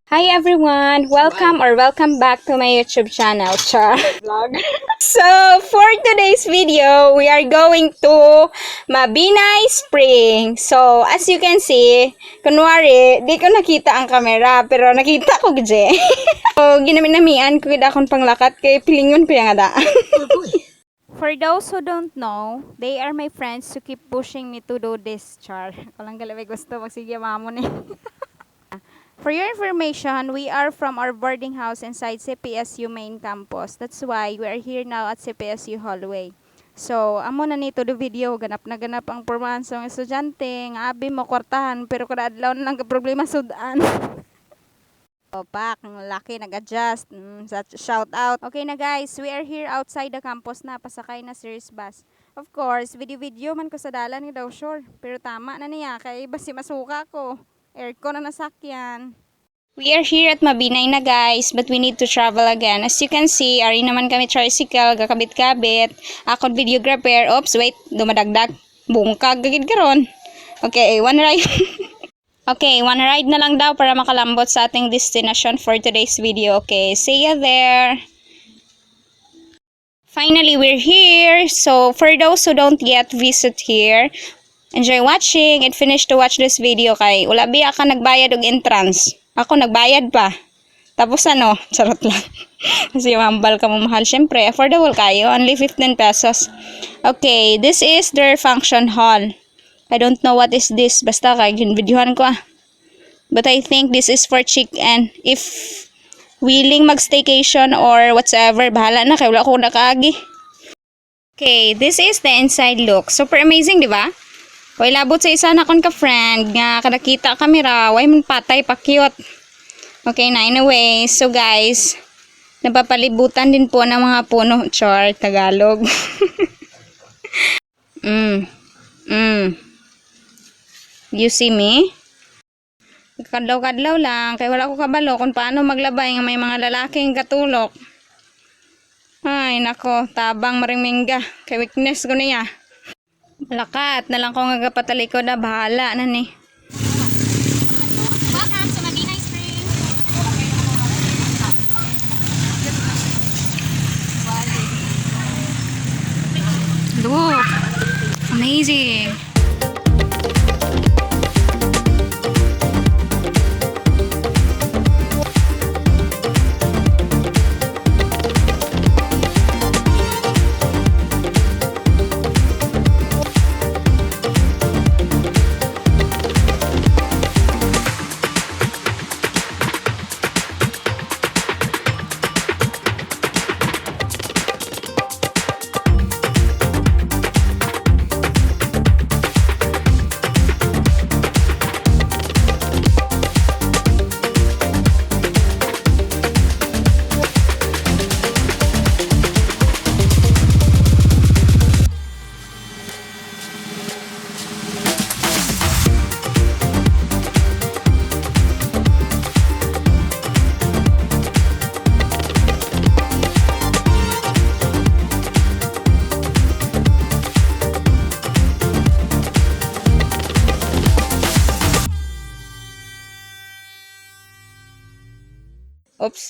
Hi everyone! Welcome back to my YouTube channel, Char Vlog. So, for today's video, we are going to Mabinay Spring. So, as you can see, kunwari, di ko nakita ang camera, pero nakita ko gje. So, ginaminamian ko gid akong panglakat kay pilingon ko yung adaan. For those who don't know, they are my friends who keep pushing me to do this, Char. Ako lang galaway gusto magsige mamon eh. For your information, we are from our boarding house inside CPSU main campus. That's why we are here now at CPSU hallway. So, amo na nito do video, ganap na ganap ang performance ng estudyante, nga abi mo kwartahan, pero kada adlaw na lang ka problema sudan. Pak, laki nag-adjust. Shout out. Okay na guys, we are here outside the campus na, pasakay na series bus. Of course, video man ko sa dalan ni daw sure. Pero tama na niya, kay basi masuka ko. Aircon na nasakyan. We are here at Mabinay na guys, but we need to travel again. As you can see, ari naman kami tricycle, kakabit-kabit. Akong videographer. Oops, wait, dumadagdag. Bungkag, gagid karon. Okay, one ride. Okay, one ride na lang daw para makalambot sa ating destination for today's video. Okay, see ya there. Finally, we're here. So, for those who don't yet visit here, enjoy watching and finish to watch this video kay wala biya ka nagbayad og entrance. Ako nagbayad pa. Tapos ano, charot lang. Kasi mambal ka mo mahal. Syempre, affordable kayo. Only 15 pesos. Okay, this is their function hall. I don't know what is this. Basta kay ginvideohan ko ah. But I think this is for chick-in. If willing mag-staycation or whatsoever, bahala na kay wala ko nakaagi. Okay, this is the inside look. Super amazing, di ba? Way labot sa isa na kon ka friend nga kada kita kamera, way man patay pa cute. Okay na anyway, so guys, napapalibutan din po ng mga puno, char Tagalog. You see me? Kadlaw-kadlaw lang, kay wala ko kabalo kung paano maglabay nga may mga lalaking katulok. Ay nako, tabang maringmingga, kay weakness ko niya. Lakat na lang ko nga gapatalikod na bahala na ni. Welcome to Mabinay Spring. Look, amazing.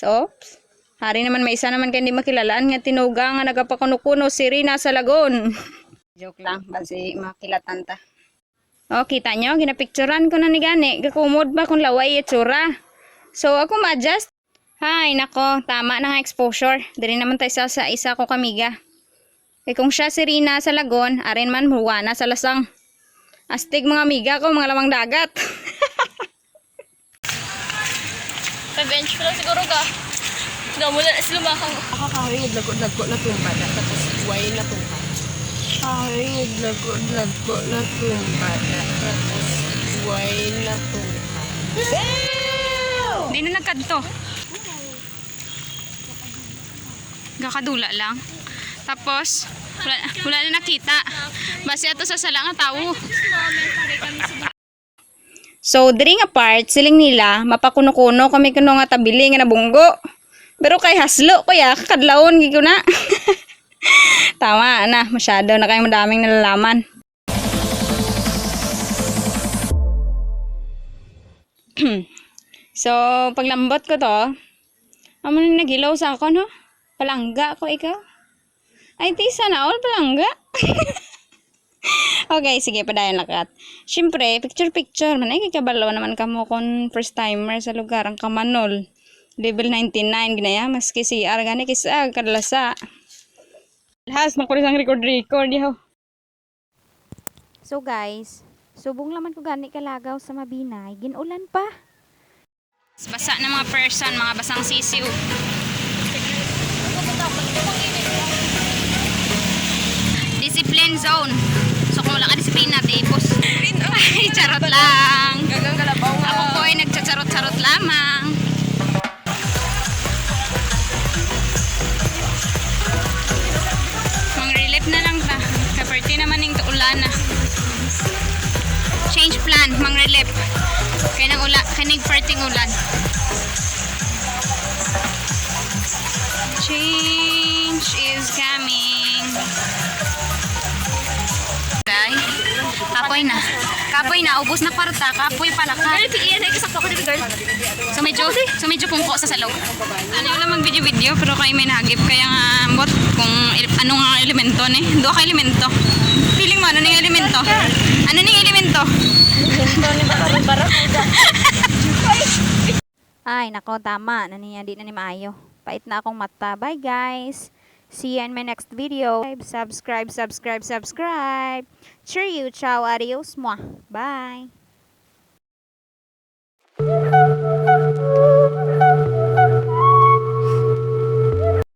Oops. Hari naman may isa naman kayo hindi makilalaan nga tinuga nga nagapakuno-kuno si Rina sa lagon. Joke lang, basi makilatan ta. Oh, kita nyo, ginapicturan ko na ni gani. Gakumod ba kung laway itsura? So, ako ma-adjust. Hay, nako, tama na nga exposure. Dali naman tayo sa isa ko kamiga. Eh kung siya si Rina sa lagon, arin man huwana sa lasang. Astig mga amiga ko, mga lamang dagat. Pa-bench ko lang siguro ka. Mula na sila makang. Nakakahingid lago-lago na tumba na tapos wine na tumba. Nakakahingid lago-lago na tumba na tapos wine na tumba. Hindi na nagkadto. Gakadula lang. Tapos, wala na nakita. Basi ato sa sala nga tao. So, diri nga part, siling nila, mapakuno-kuno kami kuno nga tabili nga nabunggo. Pero kay haslo, kuya, kakadlawon gigo na. Tama na, masyado na kayong madaming nalalaman. So, paglambot ko to, amo na nagilaw sa ako, no? Palangga ko ikaw. Ay, tisa na all palangga. Okay, sige, padayon lakat. Siyempre, picture-picture. Manay, kikabalaw naman kamo kung first timer sa lugar. Ang Kamanol. Level 99, ginaya. Maski CR, gani, kisa, kadalasa. Lahas, makulis ang record-record, yaw. So, guys, subong laman ko gani kalagaw sa Mabinay. Ginulan pa. Basa na mga person, mga basang sisiw. Discipline zone. So kung wala ka disiplina, tipos. Ay, charot lang. Gagang kalabaw nga. Ako po ay nagchacharot-charot lamang. Mang relief na lang ta. Kaparty naman yung ulan na. Change plan, mang relief. Kaya nang kanig parting ulan. Change is coming. Kapoy na, ubos na kwarta, kapoy pala ka. Iyan ay kasakto ko dito, girl. So medyo pungko sa salog. Ano lang mag-video-video, pero kayo may nahagip. Kaya nga, bot, kung ano nga elemento ni. Doon ka elemento. Feeling mo, ano ning elemento? Ano ning elemento? Ito ni Barang-Barang. Ay, nako, tama. Naniya, di na ni maayo. Pait na akong mata. Bye, guys. See you in my next video. Subscribe. Cheerio. Ciao. Adios. Mwah. Bye.